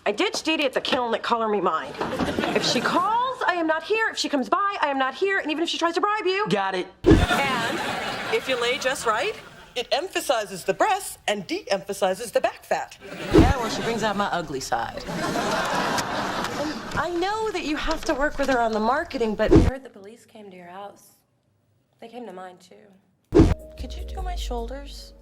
I ditched Dee Dee at the kiln at Color Me Mine. If she calls, I am not here. If she comes by, I am not here. And even if she tries to bribe you. Got it. And if you lay just right, it emphasizes the breasts and de-emphasizes the back fat. Yeah, well, she brings out my ugly side. I know that you have to work with her on the marketing, but I heard the police came to your house. They came to mine, too. Could you do my shoulders?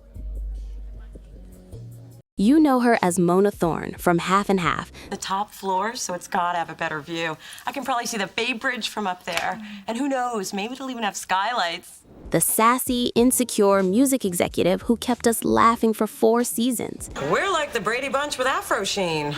You know her as Mona Thorne from Half and Half. The top floor, so it's gotta have a better view. I can probably see the Bay Bridge from up there. And who knows, maybe it'll even have skylights. The sassy, insecure music executive who kept us laughing for 4 seasons. We're like the Brady Bunch with Afro Sheen.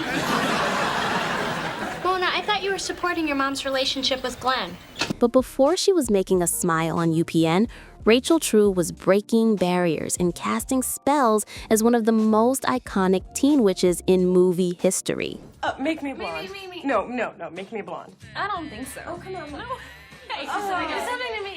Mona, I thought you were supporting your mom's relationship with Glenn. But before she was making us smile on UPN, Rachel True was breaking barriers and casting spells as one of the most iconic teen witches in movie history. Make me blonde. Me. No, make me blonde. I don't think so. Oh, come on. No. Hey, do something to me.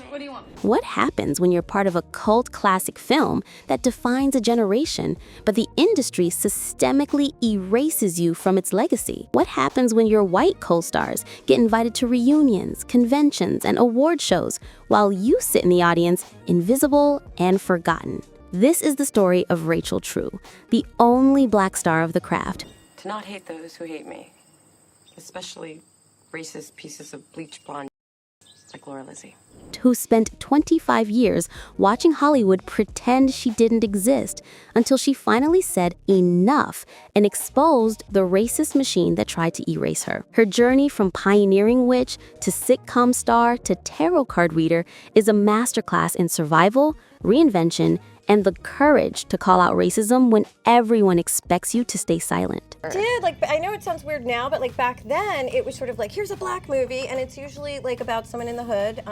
What do you want? What happens when you're part of a cult classic film that defines a generation, but the industry systemically erases you from its legacy? What happens when your white co-stars get invited to reunions, conventions, and award shows, while you sit in the audience, invisible and forgotten? This is the story of Rachel True, the only black star of the craft. To not hate those who hate me, especially racist pieces of bleached blonde like Laura Lizzie. Who spent 25 years watching Hollywood pretend she didn't exist until she finally said enough and exposed the racist machine that tried to erase her. Her journey from pioneering witch to sitcom star to tarot card reader is a masterclass in survival, reinvention, and the courage to call out racism when everyone expects you to stay silent. I know it sounds weird now, but like back then it was sort of like, here's a black movie and it's usually like about someone in the hood,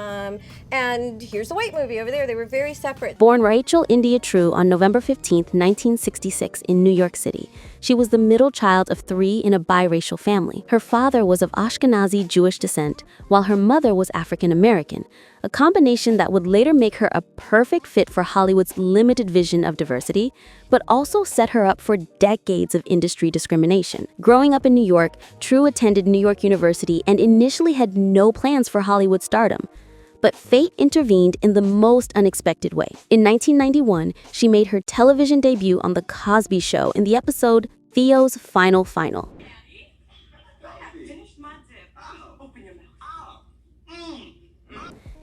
and here's a white movie over there. They were very separate. Born Rachel India True on November 15, 1966 in New York City, she was the middle child of 3 in a biracial family. Her father was of Ashkenazi Jewish descent, while her mother was African American, a combination that would later make her a perfect fit for Hollywood's limited vision of diversity, but also set her up for decades of industry discrimination. Growing up in New York, True attended New York University and initially had no plans for Hollywood stardom. But fate intervened in the most unexpected way. In 1991, she made her television debut on The Cosby Show in the episode Theo's Final Final.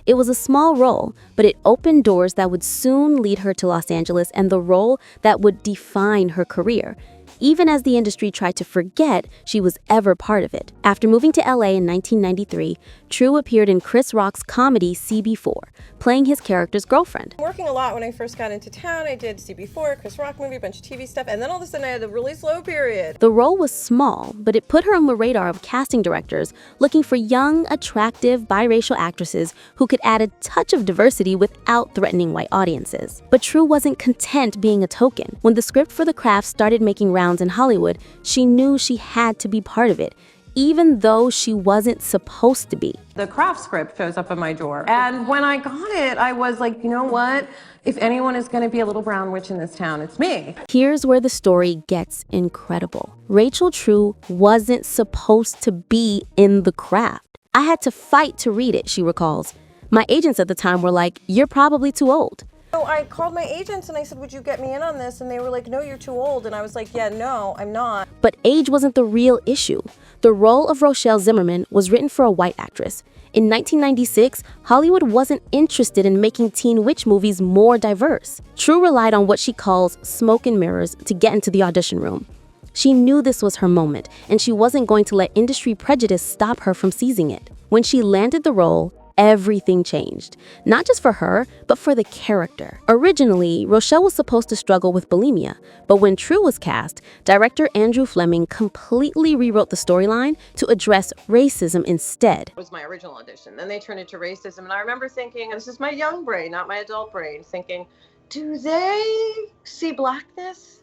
It was a small role, but it opened doors that would soon lead her to Los Angeles and the role that would define her career, even as the industry tried to forget she was ever part of it. After moving to LA in 1993, True appeared in Chris Rock's comedy CB4, playing his character's girlfriend. Working a lot when I first got into town. I did CB4, Chris Rock movie, a bunch of TV stuff, and then all of a sudden I had a really slow period. The role was small, but it put her on the radar of casting directors looking for young, attractive, biracial actresses who could add a touch of diversity without threatening white audiences. But True wasn't content being a token. When the script for The Craft started making rounds in Hollywood, she knew she had to be part of it, even though she wasn't supposed to be. The Craft script shows up on my door, and when I got it, I was like, you know what? If anyone is going to be a little brown witch in this town, it's me. Here's where the story gets incredible. Rachel True wasn't supposed to be in The Craft. I had to fight to read it, she recalls. My agents at the time were like, "You're probably too old." So I called my agents and I said, would you get me in on this? And they were like, no, you're too old. And I was like, yeah, no, I'm not. But age wasn't the real issue. The role of Rochelle Zimmerman was written for a white actress. In 1996, Hollywood wasn't interested in making teen witch movies more diverse. True relied on what she calls smoke and mirrors to get into the audition room. She knew this was her moment, and she wasn't going to let industry prejudice stop her from seizing it. When she landed the role, everything changed. Not just for her, but for the character. Originally, Rochelle was supposed to struggle with bulimia, but when True was cast, director Andrew Fleming completely rewrote the storyline to address racism instead. Was my original audition. Then they turned it to racism. And I remember thinking, this is my young brain, not my adult brain, thinking, do they see blackness?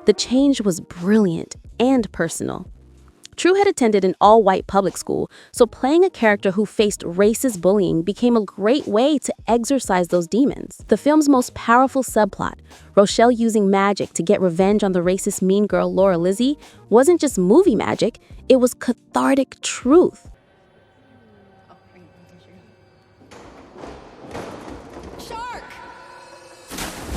The change was brilliant and personal. True had attended an all-white public school, so playing a character who faced racist bullying became a great way to exorcise those demons. The film's most powerful subplot, Rochelle using magic to get revenge on the racist mean girl Laura Lizzie, wasn't just movie magic, it was cathartic truth.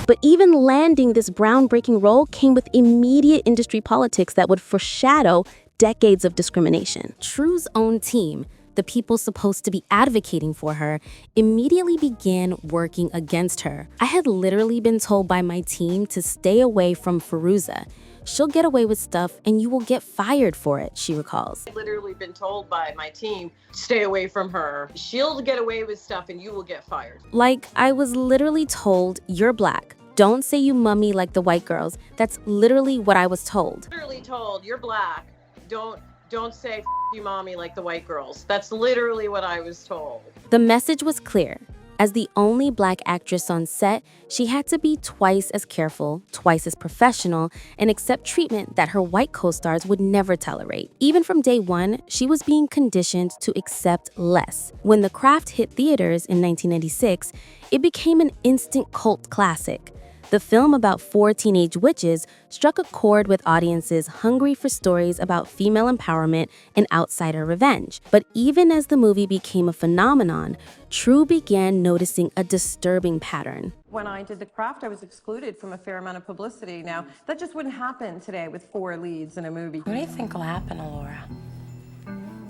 But even landing this groundbreaking role came with immediate industry politics that would foreshadow decades of discrimination. True's own team, the people supposed to be advocating for her, immediately began working against her. I had literally been told by my team to stay away from Fairuza. She'll get away with stuff and you will get fired for it, she recalls. I've literally been told by my team, stay away from her. She'll get away with stuff and you will get fired. Like, I was literally told, you're black. Don't say you mummy like the white girls. That's literally what I was told. Literally told, you're black. Don't say you mommy like the white girls. That's literally what I was told. The message was clear. As the only black actress on set, she had to be twice as careful, twice as professional, and accept treatment that her white co-stars would never tolerate. Even from day one, she was being conditioned to accept less. When The Craft hit theaters in 1996, it became an instant cult classic. The film about 4 teenage witches struck a chord with audiences hungry for stories about female empowerment and outsider revenge. But even as the movie became a phenomenon, True began noticing a disturbing pattern. When I did The Craft, I was excluded from a fair amount of publicity. Now, that just wouldn't happen today with 4 leads in a movie. What do you think will happen to Laura?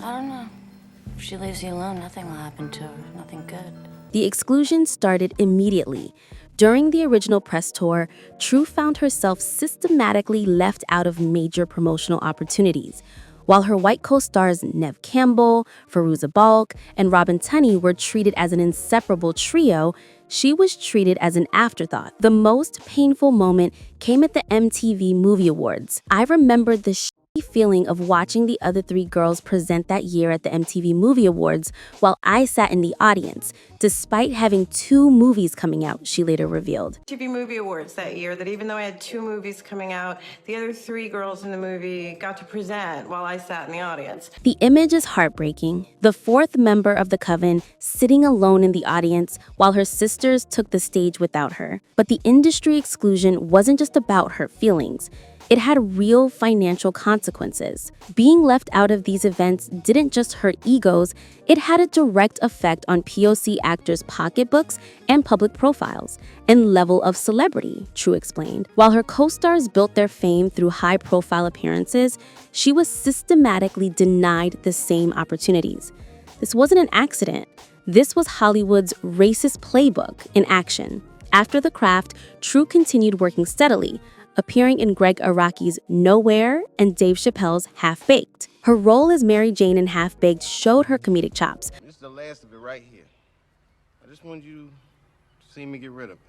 I don't know. If she leaves you alone, nothing will happen to her. Nothing good. The exclusion started immediately. During the original press tour, True found herself systematically left out of major promotional opportunities. While her white co-stars Neve Campbell, Fairuza Balk, and Robin Tunney were treated as an inseparable trio, she was treated as an afterthought. The most painful moment came at the MTV Movie Awards. I remembered the feeling of watching the other 3 girls present that year at the MTV Movie Awards while I sat in the audience, despite having 2 movies coming out, she later revealed. MTV Movie Awards that year, that even though I had 2 movies coming out, the other 3 girls in the movie got to present while I sat in the audience. The image is heartbreaking. The 4th member of the coven sitting alone in the audience while her sisters took the stage without her. But the industry exclusion wasn't just about her feelings. It had real financial consequences. Being left out of these events didn't just hurt egos, it had a direct effect on POC actors' pocketbooks and public profiles, and level of celebrity, True explained. While her co-stars built their fame through high-profile appearances, she was systematically denied the same opportunities. This wasn't an accident. This was Hollywood's racist playbook in action. After The Craft, True continued working steadily, appearing in Greg Araki's Nowhere and Dave Chappelle's Half-Baked. Her role as Mary Jane in Half-Baked showed her comedic chops. This is the last of it right here. I just want you to see me get rid of it.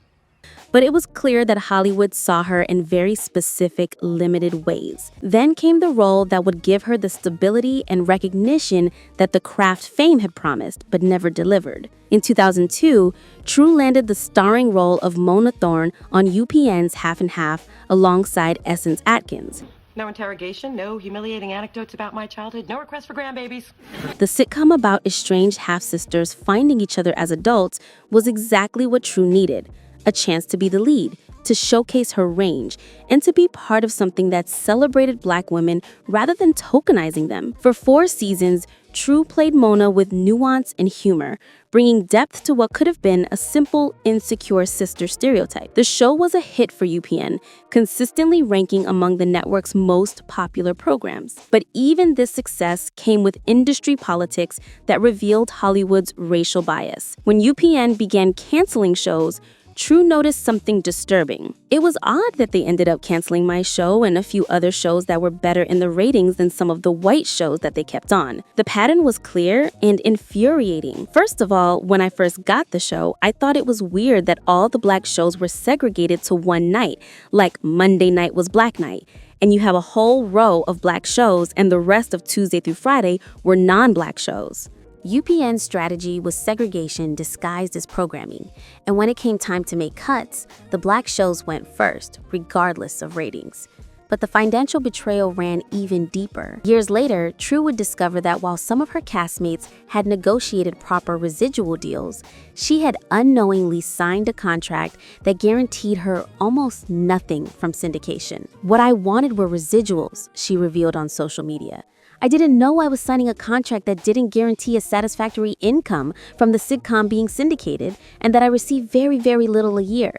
But it was clear that Hollywood saw her in very specific, limited ways. Then came the role that would give her the stability and recognition that The Craft fame had promised, but never delivered. In 2002, True landed the starring role of Mona Thorne on UPN's Half and Half alongside Essence Atkins. No interrogation, no humiliating anecdotes about my childhood, no request for grandbabies. The sitcom about estranged half-sisters finding each other as adults was exactly what True needed. A chance to be the lead, to showcase her range, and to be part of something that celebrated Black women rather than tokenizing them. For 4 seasons, True played Mona with nuance and humor, bringing depth to what could have been a simple, insecure sister stereotype. The show was a hit for UPN, consistently ranking among the network's most popular programs. But even this success came with industry politics that revealed Hollywood's racial bias. When UPN began canceling shows, True noticed something disturbing. It was odd that they ended up canceling my show and a few other shows that were better in the ratings than some of the white shows that they kept on. The pattern was clear and infuriating. First of all, when I first got the show, I thought it was weird that all the Black shows were segregated to one night, like Monday night was Black night. And you have a whole row of Black shows and the rest of Tuesday through Friday were non-Black shows. UPN's strategy was segregation disguised as programming, and when it came time to make cuts, the Black shows went first, regardless of ratings. But the financial betrayal ran even deeper. Years later, True would discover that while some of her castmates had negotiated proper residual deals, she had unknowingly signed a contract that guaranteed her almost nothing from syndication. "What I wanted were residuals," she revealed on social media. "I didn't know I was signing a contract that didn't guarantee a satisfactory income from the sitcom being syndicated and that I received very, very little a year.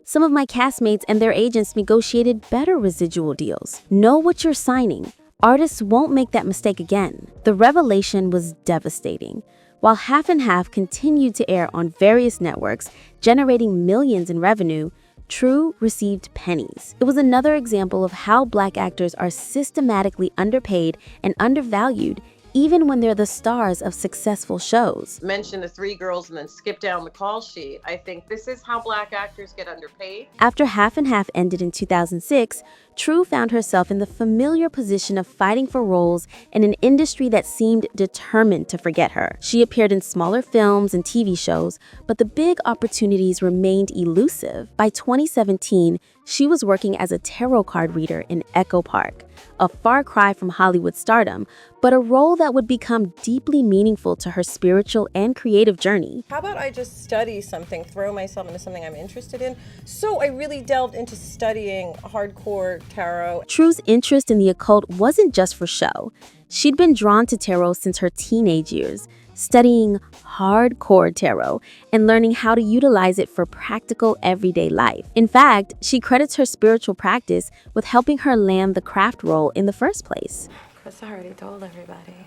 Some of my castmates and their agents negotiated better residual deals. Know what you're signing. Artists won't make that mistake again." The revelation was devastating. While Half and Half continued to air on various networks, generating millions in revenue, True received pennies. It was another example of how Black actors are systematically underpaid and undervalued, even when they're the stars of successful shows. Mention the three girls and then skip down the call sheet. I think this is how Black actors get underpaid. After Half and Half ended in 2006, True found herself in the familiar position of fighting for roles in an industry that seemed determined to forget her. She appeared in smaller films and TV shows, but the big opportunities remained elusive. By 2017, she was working as a tarot card reader in Echo Park, a far cry from Hollywood stardom, but a role that would become deeply meaningful to her spiritual and creative journey. How about I just study something, throw myself into something I'm interested in? So I really delved into studying hardcore tarot. True's interest in the occult wasn't just for show. She'd been drawn to tarot since her teenage years, studying hardcore tarot and learning how to utilize it for practical everyday life. In fact, she credits her spiritual practice with helping her land the craft role in the first place. Chris already told everybody.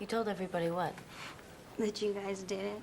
You told everybody what? That you guys did it.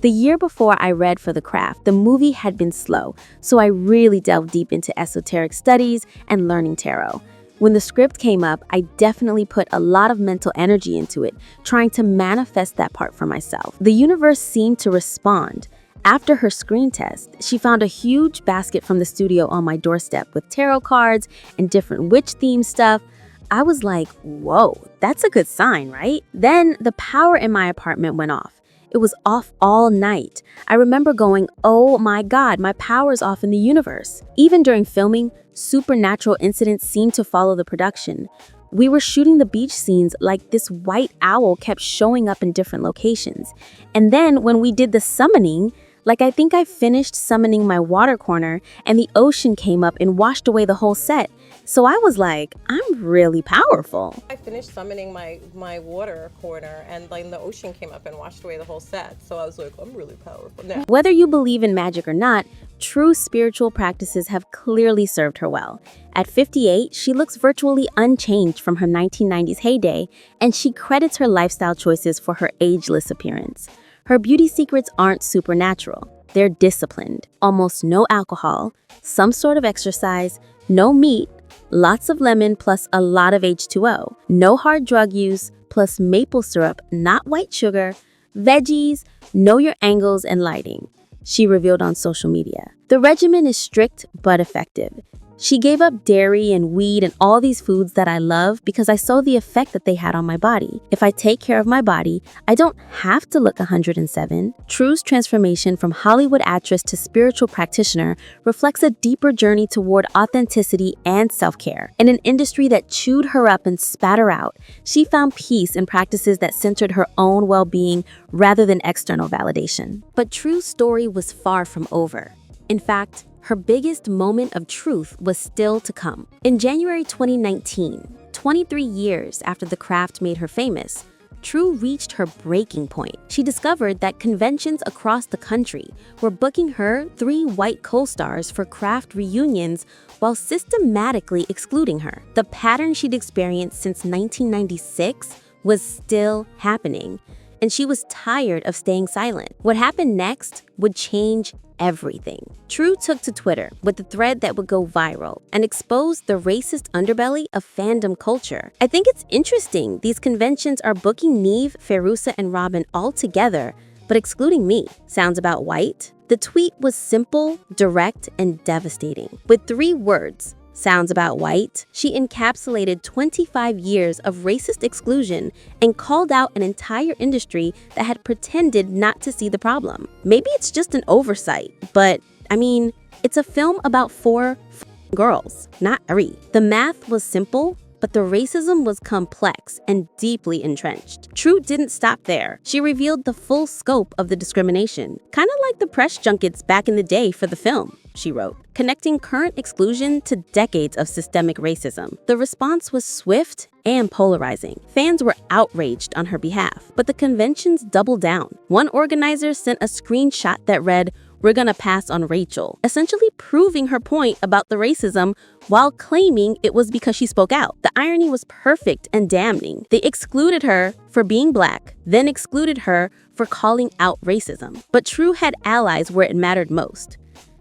The year before I read for the craft, the movie had been slow, so I really delved deep into esoteric studies and learning tarot. When the script came up, I definitely put a lot of mental energy into it, trying to manifest that part for myself. The universe seemed to respond. After her screen test, she found a huge basket from the studio on my doorstep with tarot cards and different witch-themed stuff. I was like, whoa, that's a good sign, right? Then the power in my apartment went off. It was off all night. I remember going, oh my God, my power's off in the universe. Even during filming, supernatural incidents seemed to follow the production. We were shooting the beach scenes like this white owl kept showing up in different locations. And then when we did the summoning, I think I finished summoning my water corner and the ocean came up and washed away the whole set. So I was like, I'm really powerful. I finished summoning my water corner and then the ocean came up and washed away the whole set. So I was like, I'm really powerful now. Whether you believe in magic or not, True spiritual practices have clearly served her well. At 58, she looks virtually unchanged from her 1990s heyday, and she credits her lifestyle choices for her ageless appearance. Her beauty secrets aren't supernatural. They're disciplined. Almost no alcohol, some sort of exercise, no meat, lots of lemon plus a lot of H2O, no hard drug use plus maple syrup, not white sugar, veggies, know your angles and lighting, she revealed on social media. The regimen is strict but effective. She gave up dairy and weed and all these foods that I love because I saw the effect that they had on my body. If I take care of my body, I don't have to look 107. True's transformation from Hollywood actress to spiritual practitioner reflects a deeper journey toward authenticity and self-care. In an industry that chewed her up and spat her out, she found peace in practices that centered her own well-being rather than external validation. But True's story was far from over. In fact, her biggest moment of truth was still to come. In January 2019, 23 years after the craft made her famous, True reached her breaking point. She discovered that conventions across the country were booking her 3 white co-stars for craft reunions while systematically excluding her. The pattern she'd experienced since 1996 was still happening, and she was tired of staying silent. What happened next would change everything. True took to Twitter with a thread that would go viral and exposed the racist underbelly of fandom culture. I think it's interesting these conventions are booking Neve, Fairuza, and Robin all together, but excluding me. Sounds about white? The tweet was simple, direct, and devastating. With 3 words, sounds about white, she encapsulated 25 years of racist exclusion and called out an entire industry that had pretended not to see the problem. Maybe it's just an oversight, but I mean, it's a film about 4 girls, not every. The math was simple, but the racism was complex and deeply entrenched. True didn't stop there. She revealed the full scope of the discrimination, kind of like the press junkets back in the day for the film, she wrote, connecting current exclusion to decades of systemic racism. The response was swift and polarizing. Fans were outraged on her behalf, but the conventions doubled down. One organizer sent a screenshot that read, "We're gonna pass on Rachel," essentially proving her point about the racism while claiming it was because she spoke out. The irony was perfect and damning. They excluded her for being black, then excluded her for calling out racism. But True had allies where it mattered most.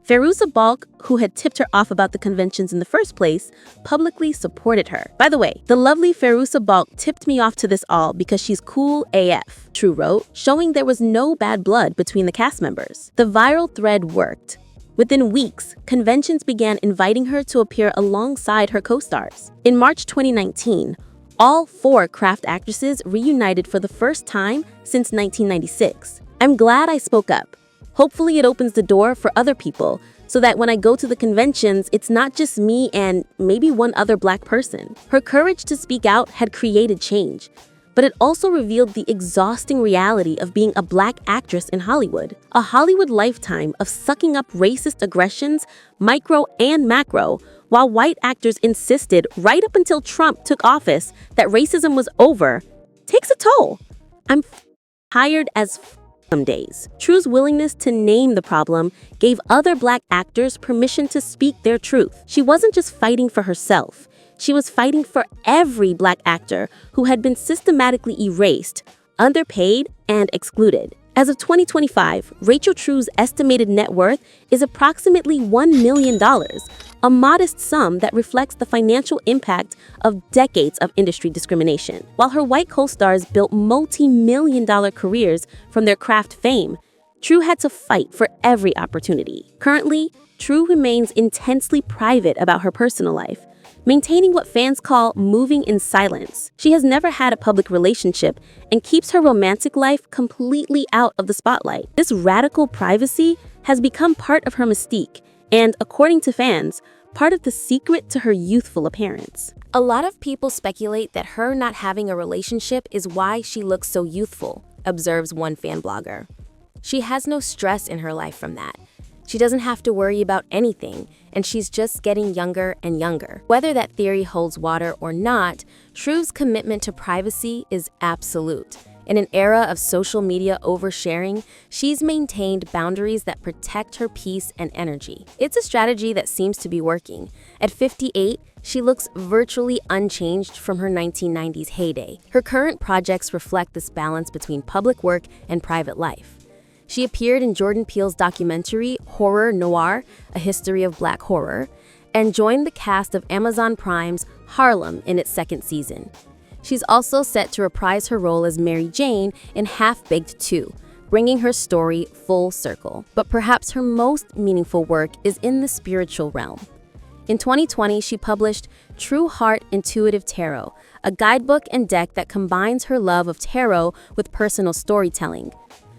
Fairuza Balk, who had tipped her off about the conventions in the first place, publicly supported her. By the way, the lovely Fairuza Balk tipped me off to this all because she's cool AF, True wrote, showing there was no bad blood between the cast members. The viral thread worked. Within weeks, conventions began inviting her to appear alongside her co-stars. In March 2019, all 4 craft actresses reunited for the first time since 1996. I'm glad I spoke up. Hopefully it opens the door for other people so that when I go to the conventions, it's not just me and maybe one other black person. Her courage to speak out had created change, but it also revealed the exhausting reality of being a black actress in Hollywood. A Hollywood lifetime of sucking up racist aggressions, micro and macro, while white actors insisted right up until Trump took office that racism was over, takes a toll. I'm tired as some days. True's willingness to name the problem gave other black actors permission to speak their truth. She wasn't just fighting for herself. She was fighting for every black actor who had been systematically erased, underpaid, and excluded. As of 2025, Rachel True's estimated net worth is approximately $1 million, a modest sum that reflects the financial impact of decades of industry discrimination. While her white co-stars built multi-million-dollar careers from their craft fame, True had to fight for every opportunity. Currently, True remains intensely private about her personal life, maintaining what fans call moving in silence. She has never had a public relationship and keeps her romantic life completely out of the spotlight. This radical privacy has become part of her mystique and, according to fans, part of the secret to her youthful appearance. A lot of people speculate that her not having a relationship is why she looks so youthful, observes one fan blogger. She has no stress in her life from that. She doesn't have to worry about anything, and she's just getting younger and younger. Whether that theory holds water or not, True's commitment to privacy is absolute. In an era of social media oversharing, she's maintained boundaries that protect her peace and energy. It's a strategy that seems to be working. At 58, she looks virtually unchanged from her 1990s heyday. Her current projects reflect this balance between public work and private life. She appeared in Jordan Peele's documentary, Horror Noir, A History of Black Horror, and joined the cast of Amazon Prime's Harlem in its 2nd season. She's also set to reprise her role as Mary Jane in Half-Baked 2, bringing her story full circle. But perhaps her most meaningful work is in the spiritual realm. In 2020, she published True Heart Intuitive Tarot, a guidebook and deck that combines her love of tarot with personal storytelling.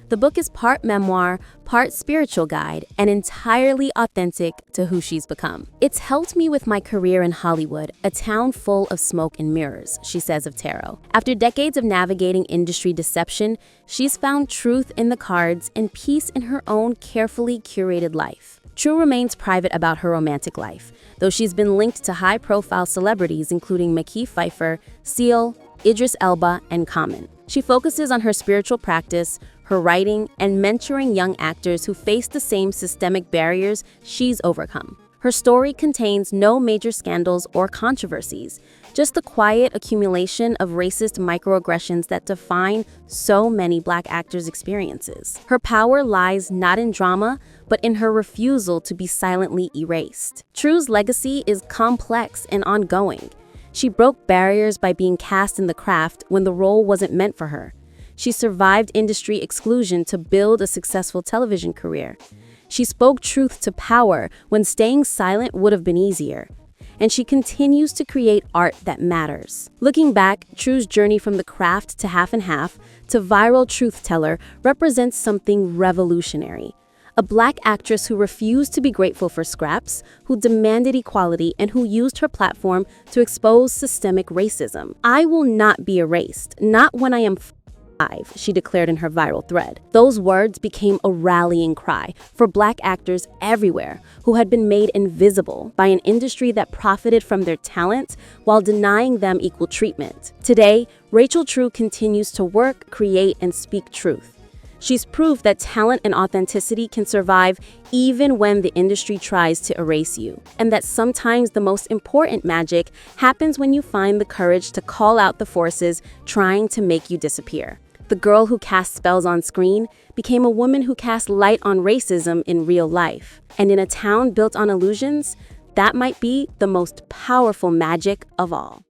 The book is part memoir, part spiritual guide, and entirely authentic to who she's become. It's helped me with my career in Hollywood, a town full of smoke and mirrors, she says of tarot. After decades of navigating industry deception, she's found truth in the cards and peace in her own carefully curated life. True remains private about her romantic life, though she's been linked to high-profile celebrities including Mekhi Phifer, Seal, Idris Elba, and Common. She focuses on her spiritual practice, her writing, and mentoring young actors who face the same systemic barriers she's overcome. Her story contains no major scandals or controversies, just the quiet accumulation of racist microaggressions that define so many black actors' experiences. Her power lies not in drama, but in her refusal to be silently erased. True's legacy is complex and ongoing. She broke barriers by being cast in the craft when the role wasn't meant for her. She survived industry exclusion to build a successful television career. She spoke truth to power when staying silent would have been easier. And she continues to create art that matters. Looking back, True's journey from the craft to half and half to viral truth teller represents something revolutionary. a Black actress who refused to be grateful for scraps, who demanded equality, and who used her platform to expose systemic racism. "I will not be erased, not when I am 5," she declared in her viral thread. Those words became a rallying cry for Black actors everywhere who had been made invisible by an industry that profited from their talent while denying them equal treatment. Today, Rachel True continues to work, create, and speak truth. She's proved that talent and authenticity can survive even when the industry tries to erase you, and that sometimes the most important magic happens when you find the courage to call out the forces trying to make you disappear. The girl who cast spells on screen became a woman who cast light on racism in real life. And in a town built on illusions, that might be the most powerful magic of all.